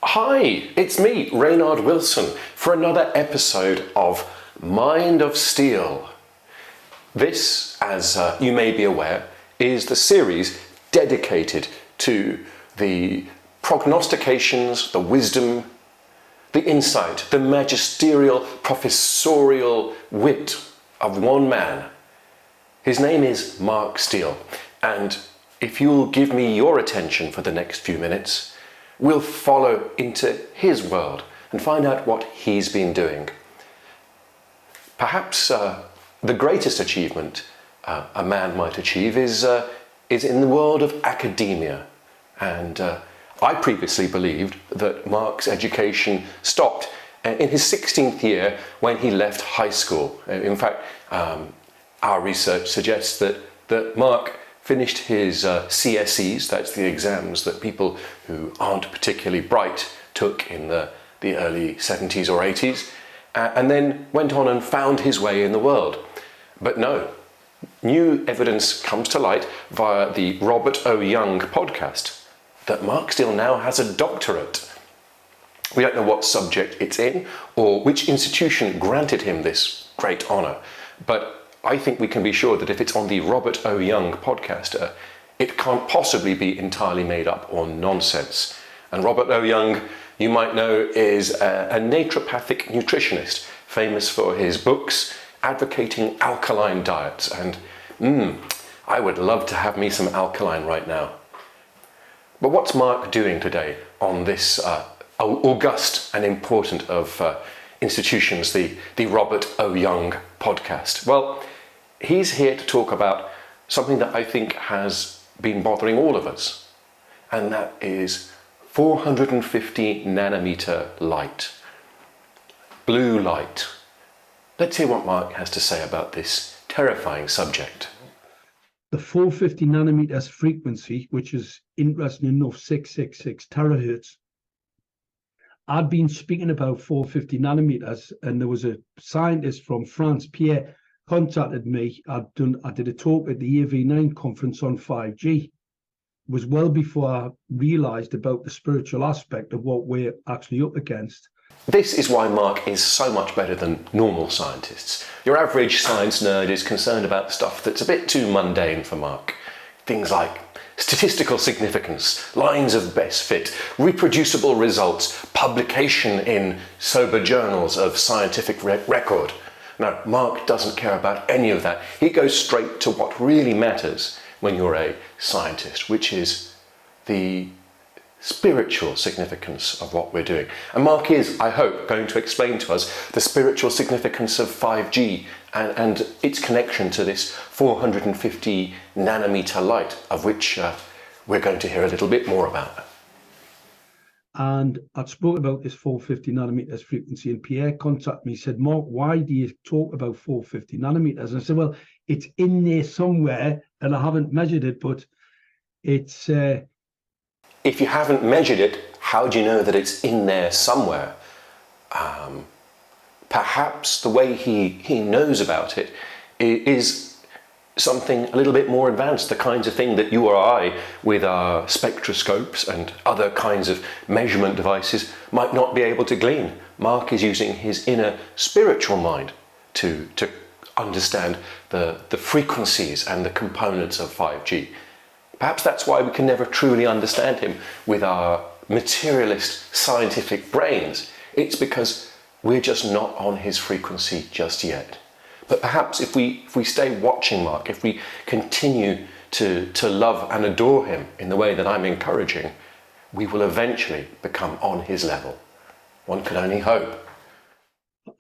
Hi, it's me, Reynard Wilson, for another episode of Mind of Steele. This, as you may be aware, is the series dedicated to the prognostications, the wisdom, the insight, the magisterial, professorial wit of one man. His name is Mark Steele, and if you'll give me your attention for the next few minutes, we'll follow into his world and find out what he's been doing. Perhaps the greatest achievement a man might achieve is in the world of academia. And I previously believed that Mark's education stopped in his 16th year when he left high school. In fact, our research suggests that Mark finished his CSEs, that's the exams that people who aren't particularly bright took in the early 70s or 80s, and then went on and found his way in the world. But no, new evidence comes to light via the Robert O. Young podcast that Mark Steele now has a doctorate. We don't know what subject it's in or which institution granted him this great honour, but I think we can be sure that if it's on the Robert O. Young podcast, it can't possibly be entirely made up or nonsense. And Robert O. Young, you might know, is a naturopathic nutritionist famous for his books advocating alkaline diets. And I would love to have me some alkaline right now. But what's Mark doing today on this august and important of institutions, the Robert O. Young podcast? Well, he's here to talk about something that I think has been bothering all of us, and that is 450 nanometer light, blue light. Let's hear what Mark has to say about this terrifying subject. The 450 nanometers frequency, which is interesting enough, 666 terahertz. I'd been speaking about 450 nanometers, and there was a scientist from France, Pierre, contacted me. I did a talk at the AV9 conference on 5G. It was well before I realized about the spiritual aspect of what we're actually up against. This is why Mark is so much better than normal scientists. Your average science nerd is concerned about stuff that's a bit too mundane for Mark. Things like statistical significance, lines of best fit, reproducible results, publication in sober journals of scientific record. No, Mark doesn't care about any of that. He goes straight to what really matters when you're a scientist, which is the spiritual significance of what we're doing. And Mark is, I hope, going to explain to us the spiritual significance of 5G and its connection to this 450 nanometer light, of which we're going to hear a little bit more about. And I'd spoken about this 450 nanometers frequency, and Pierre contacted me, said, Mark, why do you talk about 450 nanometers? And I said, well, it's in there somewhere, and I haven't measured it, but it's... If you haven't measured it, how do you know that it's in there somewhere? Perhaps the way he knows about it is something a little bit more advanced, the kinds of thing that you or I, with our spectroscopes and other kinds of measurement devices, might not be able to glean. Mark is using his inner spiritual mind to understand the frequencies and the components of 5G. Perhaps that's why we can never truly understand him with our materialist scientific brains. It's because we're just not on his frequency just yet. But perhaps if we stay watching Mark, if we continue to love and adore him in the way that I'm encouraging, we will eventually become on his level. One could only hope.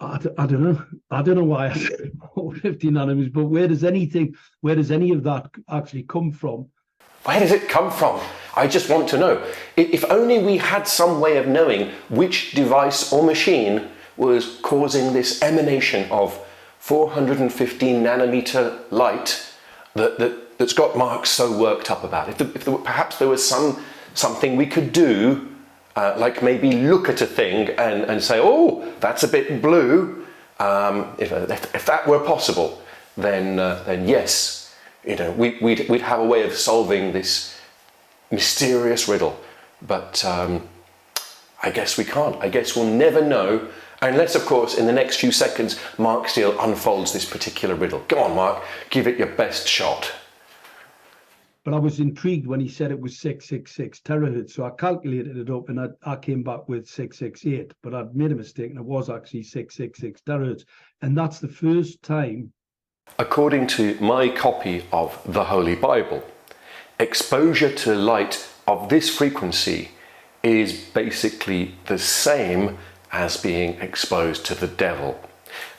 I don't know. I don't know why I said 450 nanometers, but where does any of that actually come from? Where does it come from? I just want to know. If only we had some way of knowing which device or machine was causing this emanation of 415 nanometer light that's got Mark so worked up about it. Perhaps there was something we could do, like maybe look at a thing and say, oh, that's a bit blue. If that were possible, then yes, we'd have a way of solving this mysterious riddle. But I guess we can't. I guess we'll never know, unless, of course, in the next few seconds, Mark Steele unfolds this particular riddle. Go on, Mark, give it your best shot. But I was intrigued when he said it was 666 terahertz. So I calculated it up and I came back with 668, but I'd made a mistake and it was actually 666 terahertz. And that's the first time. According to my copy of the Holy Bible, exposure to light of this frequency is basically the same as being exposed to the devil.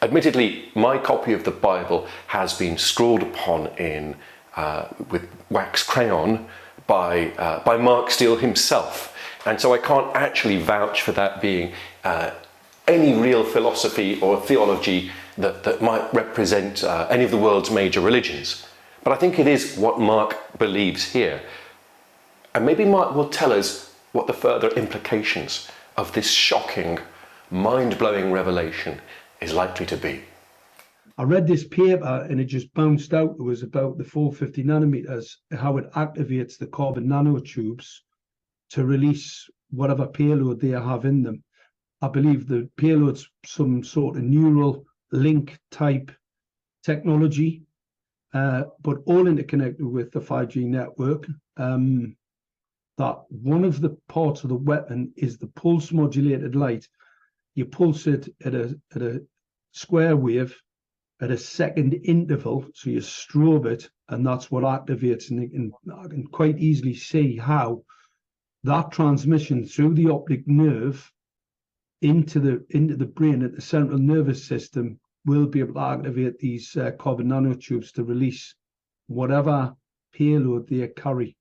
Admittedly, my copy of the Bible has been scrawled upon in with wax crayon by Mark Steele himself, and so I can't actually vouch for that being any real philosophy or theology that might represent any of the world's major religions. But I think it is what Mark believes here, and maybe Mark will tell us what the further implications of this shocking, mind-blowing revelation is likely to be. I read this paper and it just bounced out. It was about the 450 nanometers, how it activates the carbon nanotubes to release whatever payload they have in them. I believe the payload's some sort of neural link type technology, but all interconnected with the 5G network. That one of the parts of the weapon is the pulse modulated light. You pulse it at a square wave at a second interval, so you strobe it, and that's what activates. And I can quite easily see how that transmission through the optic nerve into the brain at the central nervous system will be able to activate these carbon nanotubes to release whatever payload they carry.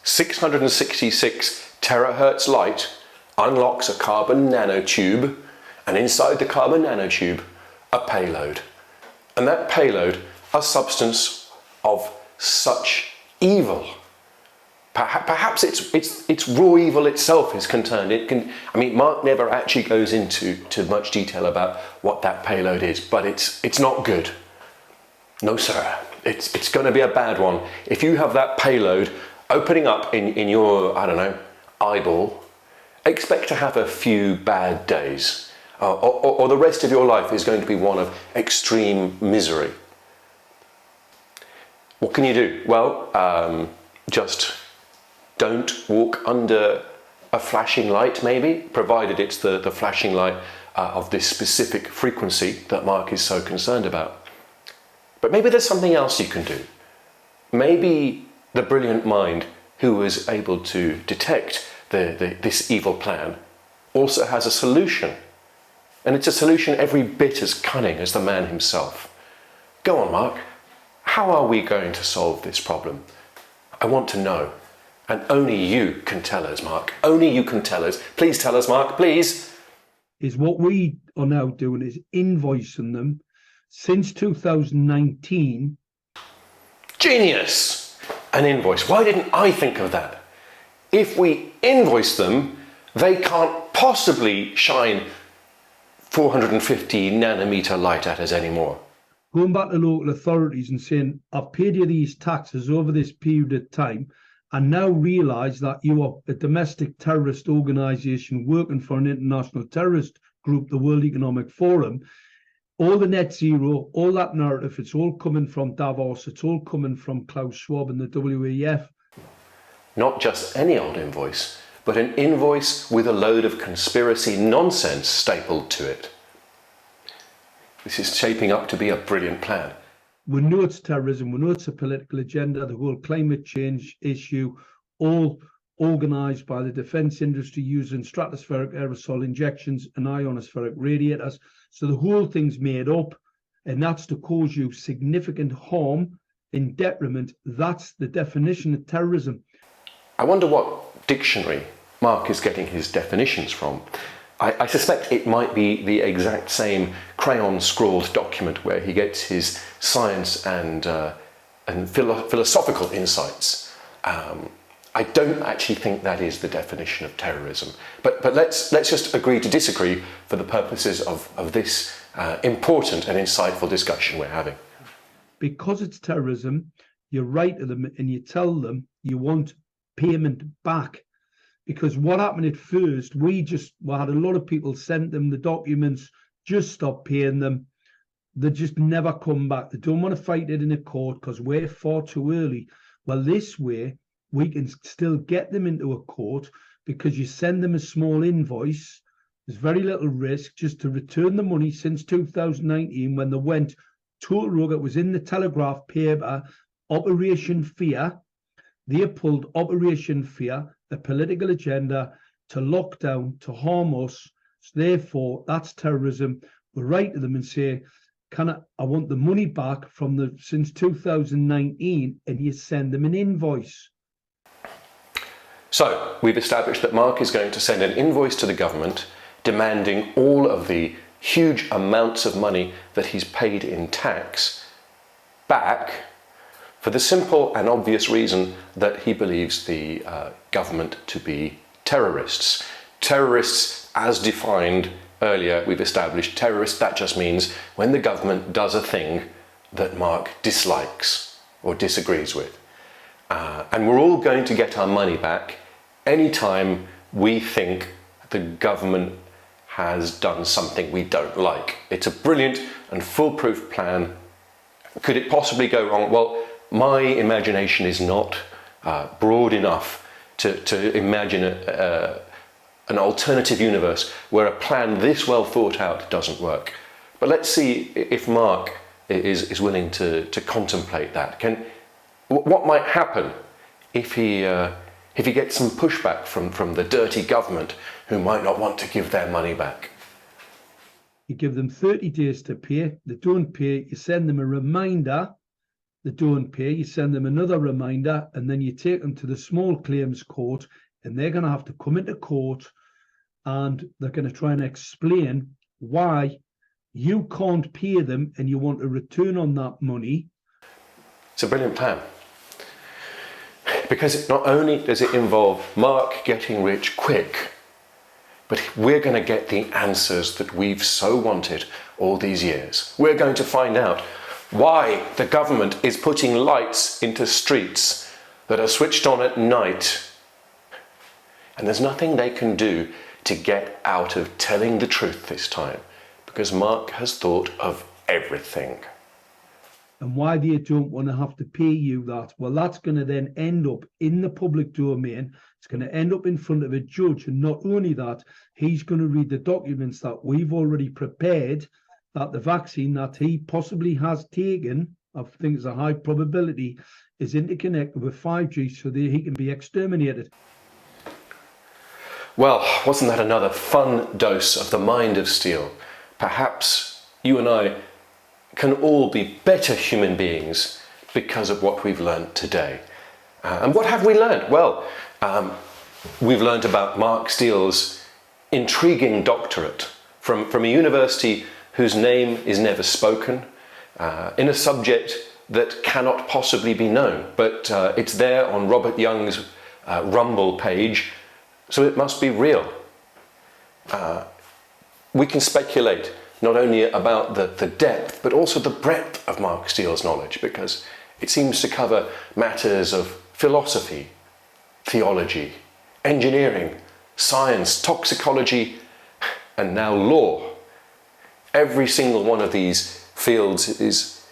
666 terahertz light unlocks a carbon nanotube, and inside the carbon nanotube, a payload. And that payload, a substance of such evil. Perhaps it's raw evil itself is concerned. Mark never actually goes into much detail about what that payload is, but it's not good. No, sir. It's going to be a bad one. If you have that payload opening up in your, eyeball, expect to have a few bad days. Or the rest of your life is going to be one of extreme misery. What can you do? Well, just don't walk under a flashing light, maybe, provided it's the flashing light of this specific frequency that Mark is so concerned about. But maybe there's something else you can do. Maybe the brilliant mind who was able to detect this evil plan also has a solution. And it's a solution every bit as cunning as the man himself. Go on, Mark. How are we going to solve this problem? I want to know. And only you can tell us, Mark. Only you can tell us. Please tell us, Mark, please. Is what we are now doing is invoicing them since 2019. Genius! An invoice. Why didn't I think of that? If we invoice them, they can't possibly shine 450 nanometer light at us anymore. Going back to local authorities and saying, I've paid you these taxes over this period of time, and now realise that you are a domestic terrorist organisation working for an international terrorist group, the World Economic Forum. All the net zero, all that narrative, it's all coming from Davos, it's all coming from Klaus Schwab and the WEF. Not just any old invoice, but an invoice with a load of conspiracy nonsense stapled to it. This is shaping up to be a brilliant plan. We know it's terrorism, we know it's a political agenda, the whole climate change issue, all organised by the defence industry using stratospheric aerosol injections and ionospheric radiators. So the whole thing's made up, and that's to cause you significant harm and detriment. That's the definition of terrorism. I wonder what dictionary Mark is getting his definitions from. I suspect it might be the exact same crayon-scrawled document where he gets his science and philosophical insights. I don't actually think that is the definition of terrorism. But let's just agree to disagree for the purposes of this important and insightful discussion we're having. Because it's terrorism, you write to them and you tell them you want payment back. Because what happened at first, we had a lot of people sent them the documents, just stopped paying them. They just never come back. They don't want to fight it in a court because we're far too early. Well, this way, we can still get them into a court because you send them a small invoice. There's very little risk just to return the money since 2019 when they went total rogue. It was in the Telegraph paper, Operation Fear. They pulled Operation Fear, a political agenda to lock down, to harm us. So therefore, that's terrorism. We write to them and say, I want the money back from since 2019, and you send them an invoice. So we've established that Mark is going to send an invoice to the government demanding all of the huge amounts of money that he's paid in tax back, for the simple and obvious reason that he believes the government to be terrorists. Terrorists, as defined earlier, we've established terrorists, that just means when the government does a thing that Mark dislikes or disagrees with. And we're all going to get our money back anytime we think the government has done something we don't like. It's a brilliant and foolproof plan. Could it possibly go wrong? Well, my imagination is not broad enough to imagine an alternative universe where a plan this well thought out doesn't work. But let's see if Mark is willing to contemplate that. What might happen if he gets some pushback from the dirty government who might not want to give their money back? You give them 30 days to pay. They don't pay, you send them a reminder. They don't pay, you send them another reminder, and then you take them to the small claims court, and they're going to have to come into court and they're going to try and explain why you can't pay them and you want a return on that money. It's a brilliant plan. Because not only does it involve Mark getting rich quick, but we're going to get the answers that we've so wanted all these years. We're going to find out why the government is putting lights into streets that are switched on at night. And there's nothing they can do to get out of telling the truth this time, because Mark has thought of everything. And why they don't want to have to pay you that. Well, that's going to then end up in the public domain. It's going to end up in front of a judge. And not only that, he's going to read the documents that we've already prepared, that the vaccine that he possibly has taken, I think it's a high probability, is interconnected with 5G so that he can be exterminated. Well, wasn't that another fun dose of the mind of Steele? Perhaps you and I can all be better human beings because of what we've learned today. And what have we learned? Well, we've learned about Mark Steele's intriguing doctorate from a university whose name is never spoken, in a subject that cannot possibly be known, but it's there on Robert Young's Rumble page, so it must be real. We can speculate not only about the depth, but also the breadth of Mark Steele's knowledge, because it seems to cover matters of philosophy, theology, engineering, science, toxicology, and now law. Every single one of these fields is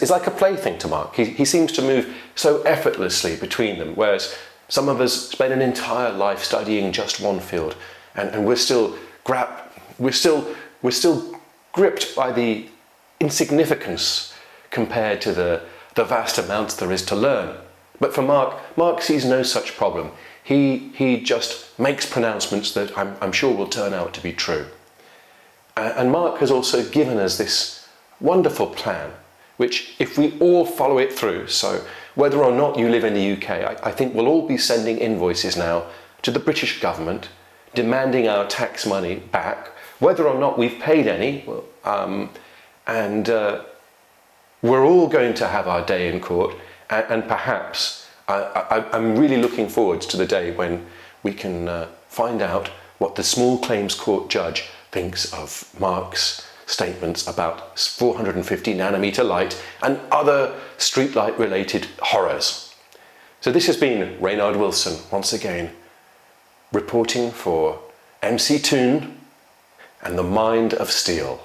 like a plaything to Mark. He seems to move so effortlessly between them, whereas some of us spend an entire life studying just one field, and we're still gripped by the insignificance compared to the vast amounts there is to learn. But for Mark sees no such problem. He just makes pronouncements that I'm sure will turn out to be true. And Mark has also given us this wonderful plan, which if we all follow it through, so whether or not you live in the UK, I think we'll all be sending invoices now to the British government, demanding our tax money back, whether or not we've paid any, and we're all going to have our day in court, and perhaps I'm really looking forward to the day when we can find out what the small claims court judge thinks of Mark's statements about 450 nanometer light and other streetlight related horrors. So this has been Reynard Wilson once again reporting for MC Toon and the Mind of Steele.